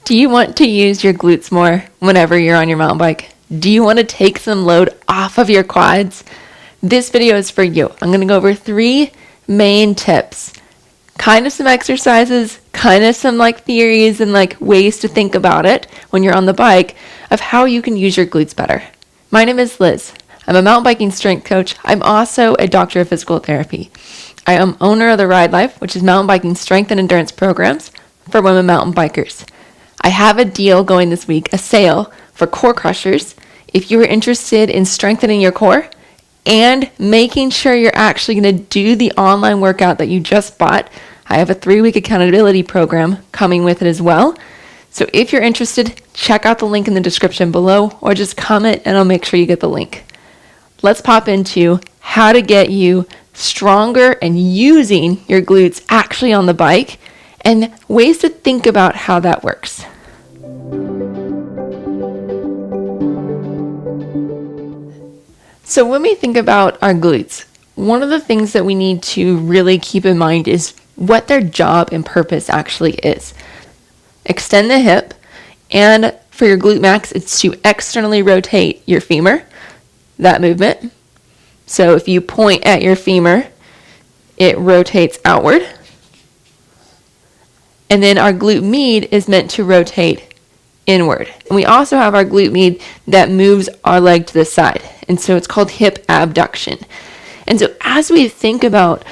Do you want to use your glutes more whenever you're on your mountain bike? Do you want to take some load off of your quads? This video is for you. I'm going to go over 3 main tips, kind of some exercises, kind of some theories and ways to think about it when you're on the bike of how you can use your glutes better. My name is Liz. I'm a mountain biking strength coach. I'm also a doctor of physical therapy. I am owner of the Ride Life, which is mountain biking strength and endurance programs for women mountain bikers. I have a deal going this week, a sale for core crushers. If you are interested in strengthening your core and making sure you're actually going to do the online workout that you just bought, I have a 3-week accountability program coming with it as well. So if you're interested, check out the link in the description below or just comment and I'll make sure you get the link. Let's pop into how to get you stronger and using your glutes actually on the bike and ways to think about how that works. So when we think about our glutes, one of the things that we need to really keep in mind is what their job and purpose actually is. Extend the hip, and for your Glut Max, it's to externally rotate your femur, that movement. So if you point at your femur, it rotates outward. And then our glute med is meant to rotate inward. And we also have our glute med that moves our leg to the side. And so it's called hip abduction. And so as we think about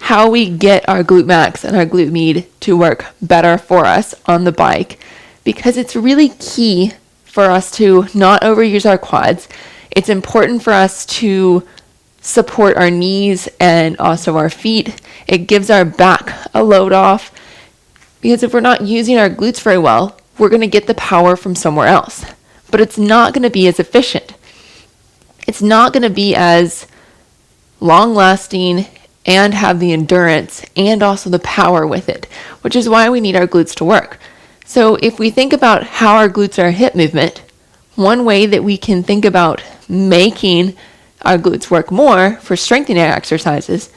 how we get our Glut Max and our glute med to work better for us on the bike, because it's really key for us to not overuse our quads. It's important for us to support our knees and also our feet. It gives our back a load off. Because if we're not using our glutes very well, we're going to get the power from somewhere else. But it's not going to be as efficient. It's not going to be as long-lasting and have the endurance and also the power with it, which is why we need our glutes to work. So if we think about how our glutes are a hip movement, one way that we can think about making our glutes work more for strengthening exercises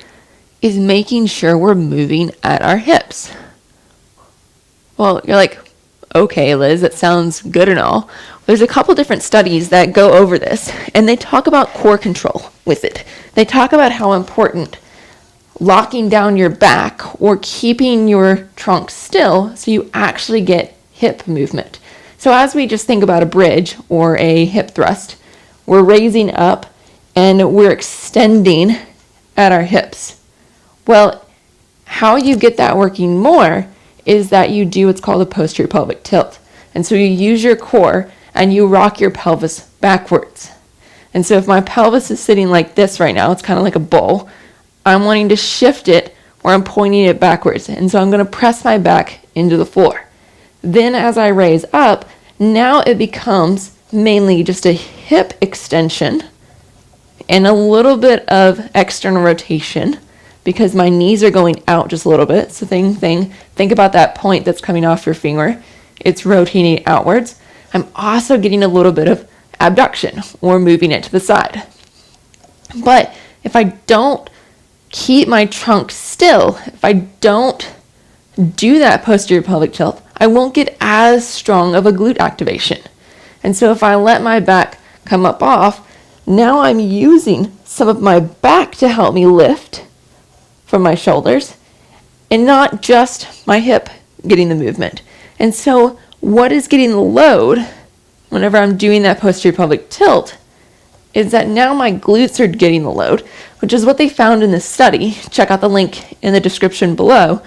is making sure we're moving at our hips. Well, you're like, okay, Liz, that sounds good and all. There's a couple different studies that go over this, and they talk about core control with it. They talk about how important locking down your back or keeping your trunk still so you actually get hip movement. So as we just think about a bridge or a hip thrust, we're raising up and we're extending at our hips. Well, how you get that working more is that you do what's called a posterior pelvic tilt. And so you use your core and you rock your pelvis backwards. And so if my pelvis is sitting like this right now, it's kind of like a bowl, I'm wanting to shift it where I'm pointing it backwards. And so I'm going to press my back into the floor. Then as I raise up, now it becomes mainly just a hip extension and a little bit of external rotation because my knees are going out just a little bit. So think about that point that's coming off your femur. It's rotating outwards. I'm also getting a little bit of abduction or moving it to the side. But if I don't keep my trunk still, if I don't do that posterior pelvic tilt, I won't get as strong of a glute activation. And so if I let my back come up off, now I'm using some of my back to help me lift from my shoulders and not just my hip getting the movement. And so what is getting the load whenever I'm doing that posterior pelvic tilt is that now my glutes are getting the load, which is what they found in this study. Check out the link in the description below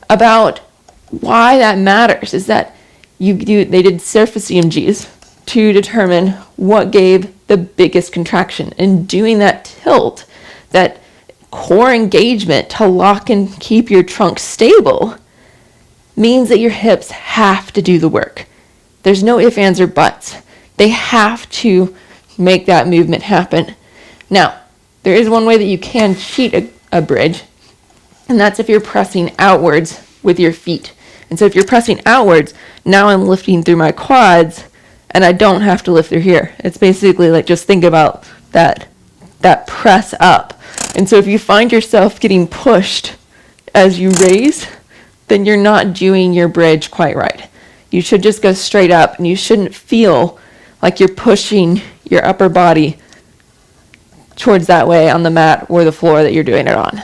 about why that matters is that they did surface EMGs to determine what gave the biggest contraction. And doing that tilt, that core engagement to lock and keep your trunk stable means that your hips have to do the work. There's no ifs, ands, or buts. They have to make that movement happen. Now, there is one way that you can cheat a bridge, and that's if you're pressing outwards with your feet. And so if you're pressing outwards, now I'm lifting through my quads, and I don't have to lift through here. It's basically just think about that press up. And so if you find yourself getting pushed as you raise, then you're not doing your bridge quite right. You should just go straight up, and you shouldn't feel like you're pushing your upper body towards that way on the mat or the floor that you're doing it on.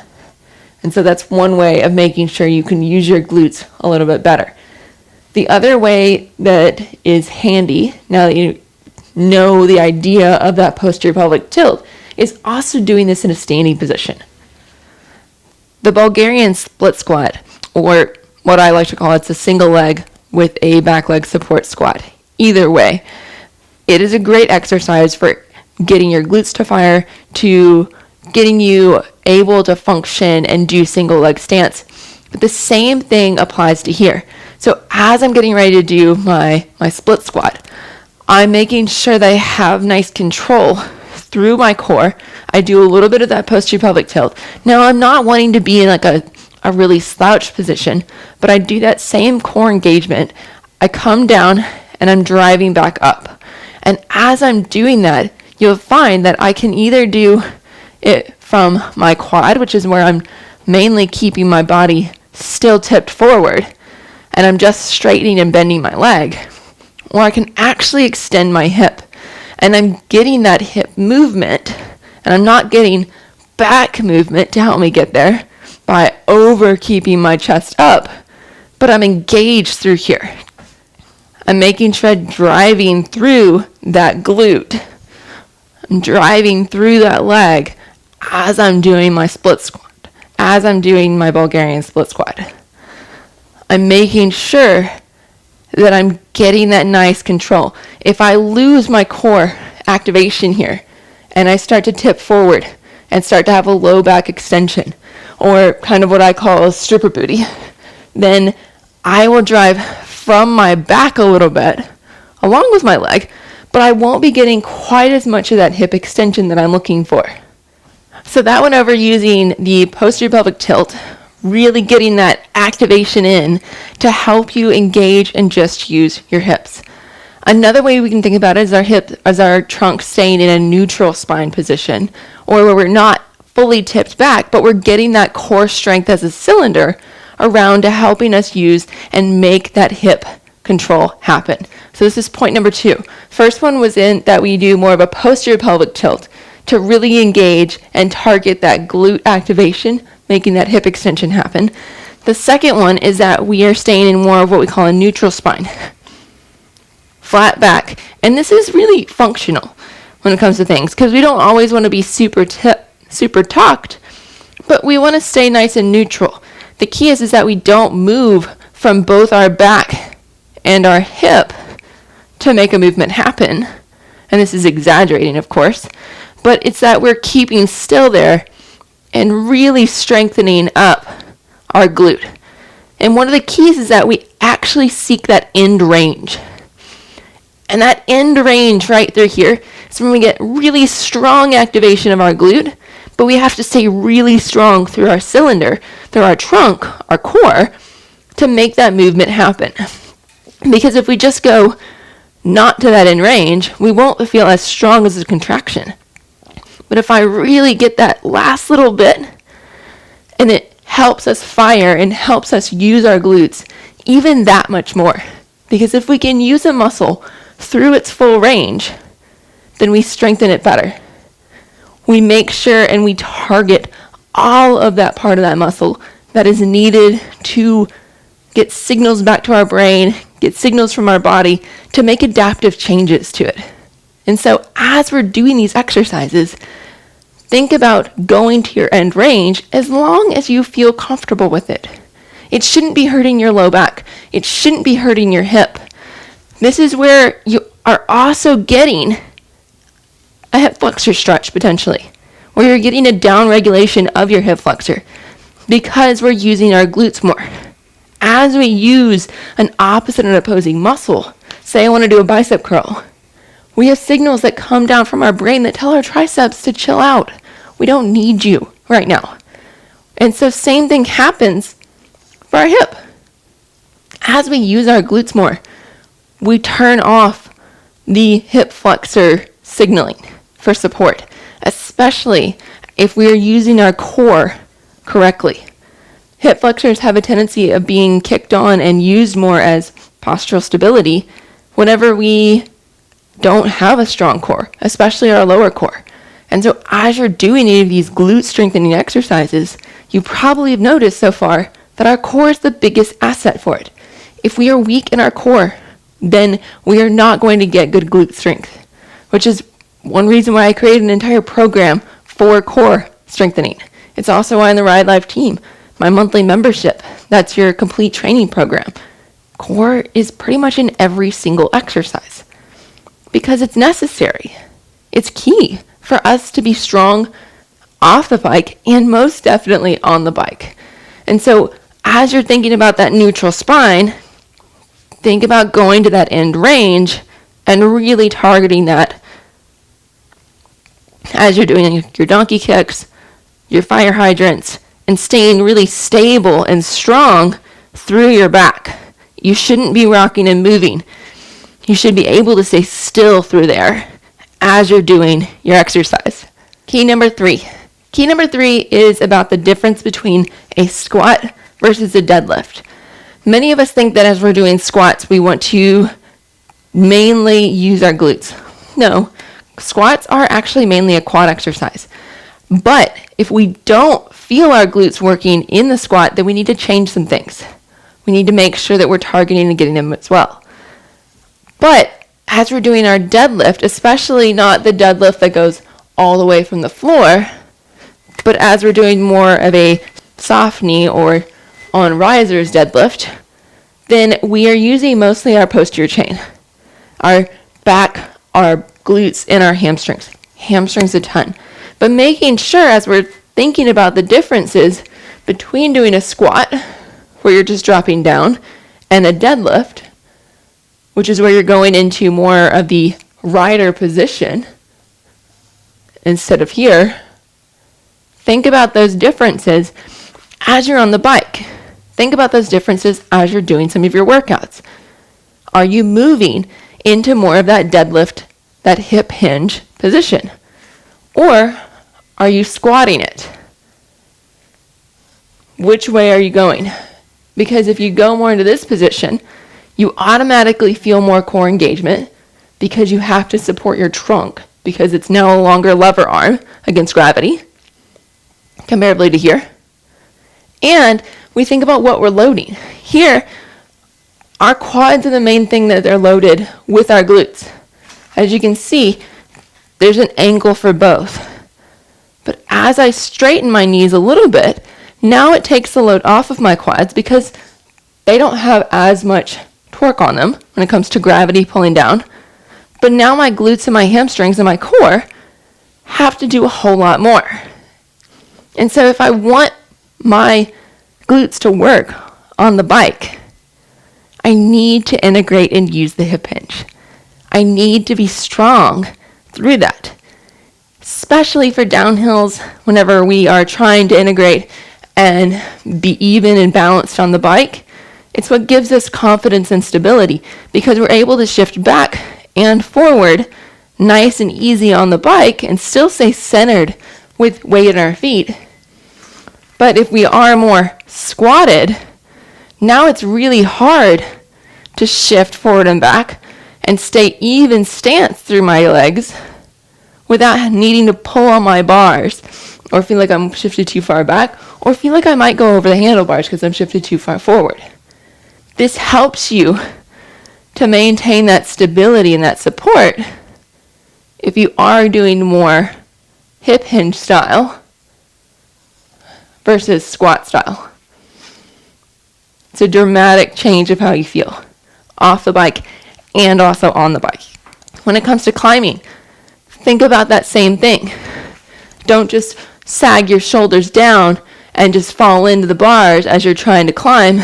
And so that's one way of making sure you can use your glutes a little bit better. The other way that is handy, now that you know the idea of that posterior pelvic tilt, is also doing this in a standing position. The Bulgarian split squat, or what I like to call it's a single leg with a back leg support squat. Either way, it is a great exercise for getting your glutes to fire, to getting you able to function and do single leg stance. But the same thing applies to here. So as I'm getting ready to do my split squat, I'm making sure that I have nice control through my core. I do a little bit of that posterior pelvic tilt. Now I'm not wanting to be in like a really slouched position, but I do that same core engagement. I come down and I'm driving back up. And as I'm doing that, you'll find that I can either do it from my quad, which is where I'm mainly keeping my body still tipped forward, and I'm just straightening and bending my leg, or I can actually extend my hip, and I'm getting that hip movement, and I'm not getting back movement to help me get there by over keeping my chest up, but I'm engaged through here. I'm making sure I'm driving through that glute. I'm driving through that leg as I'm doing my split squat, as I'm doing my Bulgarian split squat. I'm making sure that I'm getting that nice control. If I lose my core activation here and I start to tip forward and start to have a low back extension, or kind of what I call a stripper booty, then I will drive from my back a little bit along with my leg, but I won't be getting quite as much of that hip extension that I'm looking for. So that went over using the posterior pelvic tilt, really getting that activation in to help you engage and just use your hips. Another way we can think about it is our trunk staying in a neutral spine position, or where we're not fully tipped back, but we're getting that core strength as a cylinder around to helping us use and make that hip control happen. So this is point number 2. First one was in that we do more of a posterior pelvic tilt to really engage and target that glute activation, making that hip extension happen. The second one is that we are staying in more of what we call a neutral spine. Flat back. And this is really functional when it comes to things, because we don't always want to be super tucked, but we want to stay nice and neutral. The key is that we don't move from both our back and our hip to make a movement happen. And this is exaggerating, of course, but it's that we're keeping still there and really strengthening up our glute. And one of the keys is that we actually seek that end range. And that end range right through here is when we get really strong activation of our glute, but we have to stay really strong through our cylinder, through our trunk, our core, to make that movement happen. Because if we just go not to that end range, we won't feel as strong as a contraction. But if I really get that last little bit, and it helps us fire and helps us use our glutes even that much more. Because if we can use a muscle through its full range, then we strengthen it better. We make sure and we target all of that part of that muscle that is needed to get signals back to our brain, get signals from our body to make adaptive changes to it. And so as we're doing these exercises, think about going to your end range as long as you feel comfortable with it. It shouldn't be hurting your low back. It shouldn't be hurting your hip. This is where you are also getting a hip flexor stretch potentially, where you're getting a down regulation of your hip flexor because we're using our glutes more. As we use an opposite and opposing muscle, say I want to do a bicep curl, we have signals that come down from our brain that tell our triceps to chill out. We don't need you right now. And so same thing happens for our hip. As we use our glutes more, we turn off the hip flexor signaling for support, especially if we are using our core correctly. Hip flexors have a tendency of being kicked on and used more as postural stability whenever we don't have a strong core, especially our lower core. And so as you're doing any of these glute strengthening exercises, you probably have noticed so far that our core is the biggest asset for it. If we are weak in our core, then we are not going to get good glute strength, which is one reason why I created an entire program for core strengthening. It's also why in the Ride Life team, my monthly membership, that's your complete training program. Core is pretty much in every single exercise because it's necessary. It's key for us to be strong off the bike and most definitely on the bike. And so as you're thinking about that neutral spine, think about going to that end range and really targeting that as you're doing your donkey kicks, your fire hydrants, and staying really stable and strong through your back. You shouldn't be rocking and moving. You should be able to stay still through there as you're doing your exercise. Key number 3. Key number 3 is about the difference between a squat versus a deadlift. Many of us think that as we're doing squats, we want to mainly use our glutes. No, squats are actually mainly a quad exercise. But if we don't feel our glutes working in the squat, then we need to change some things. We need to make sure that we're targeting and getting them as well. But as we're doing our deadlift, especially not the deadlift that goes all the way from the floor, but as we're doing more of a soft knee or on risers deadlift, then we are using mostly our posterior chain, our back, our glutes, and our hamstrings. Hamstrings a ton. But making sure as we're thinking about the differences between doing a squat, where you're just dropping down, and a deadlift, which is where you're going into more of the rider position instead of here, think about those differences as you're on the bike. Think about those differences as you're doing some of your workouts. Are you moving into more of that deadlift, that hip hinge position? Or are you squatting it? Which way are you going? Because if you go more into this position, you automatically feel more core engagement because you have to support your trunk because it's now a longer lever arm against gravity comparably to here. And we think about what we're loading. Here, our quads are the main thing that they're loaded with our glutes. As you can see, there's an angle for both. But as I straighten my knees a little bit, now it takes the load off of my quads because they don't have as much torque on them when it comes to gravity pulling down. But now my glutes and my hamstrings and my core have to do a whole lot more. And so if I want my glutes to work on the bike, I need to integrate and use the hip hinge. I need to be strong through that, especially for downhills whenever we are trying to integrate and be even and balanced on the bike. It's what gives us confidence and stability because we're able to shift back and forward nice and easy on the bike and still stay centered with weight in our feet. But if we are more squatted, now it's really hard to shift forward and back and stay even stance through my legs without needing to pull on my bars or feel like I'm shifted too far back or feel like I might go over the handlebars because I'm shifted too far forward. This helps you to maintain that stability and that support if you are doing more hip hinge style versus squat style. It's a dramatic change of how you feel off the bike and also on the bike. When it comes to climbing, think about that same thing. Don't just sag your shoulders down and just fall into the bars as you're trying to climb.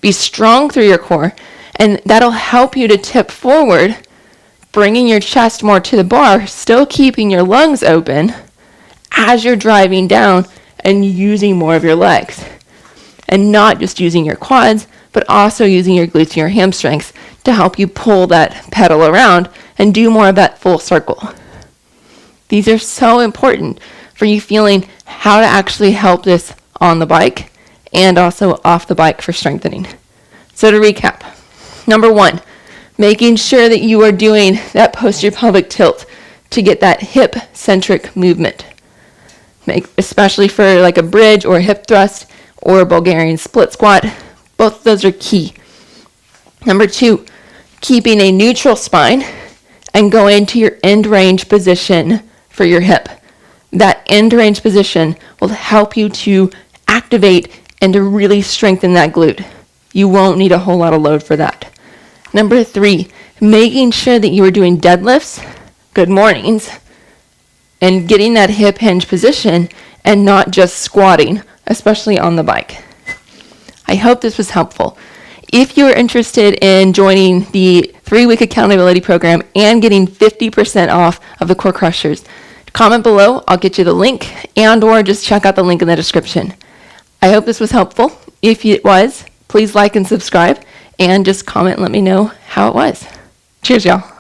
Be strong through your core, and that'll help you to tip forward, bringing your chest more to the bar, still keeping your lungs open as you're driving down and using more of your legs. And not just using your quads, but also using your glutes and your hamstrings to help you pull that pedal around and do more of that full circle. These are so important for you feeling how to actually help this on the bike and also off the bike for strengthening. So to recap, Number 1, making sure that you are doing that posterior pelvic tilt to get that hip-centric movement. Especially for like a bridge or a hip thrust or a Bulgarian split squat. Both of those are key. Number 2, keeping a neutral spine and going to your end range position for your hip. That end range position will help you to activate and to really strengthen that glute. You won't need a whole lot of load for that. Number 3, making sure that you are doing deadlifts, good mornings, and getting that hip hinge position and not just squatting, especially on the bike. I hope this was helpful. If you're interested in joining the 3-week accountability program and getting 50% off of the Core Crushers, comment below, I'll get you the link, and or just check out the link in the description. I hope this was helpful. If it was, please like and subscribe, and just comment and let me know how it was. Cheers, y'all.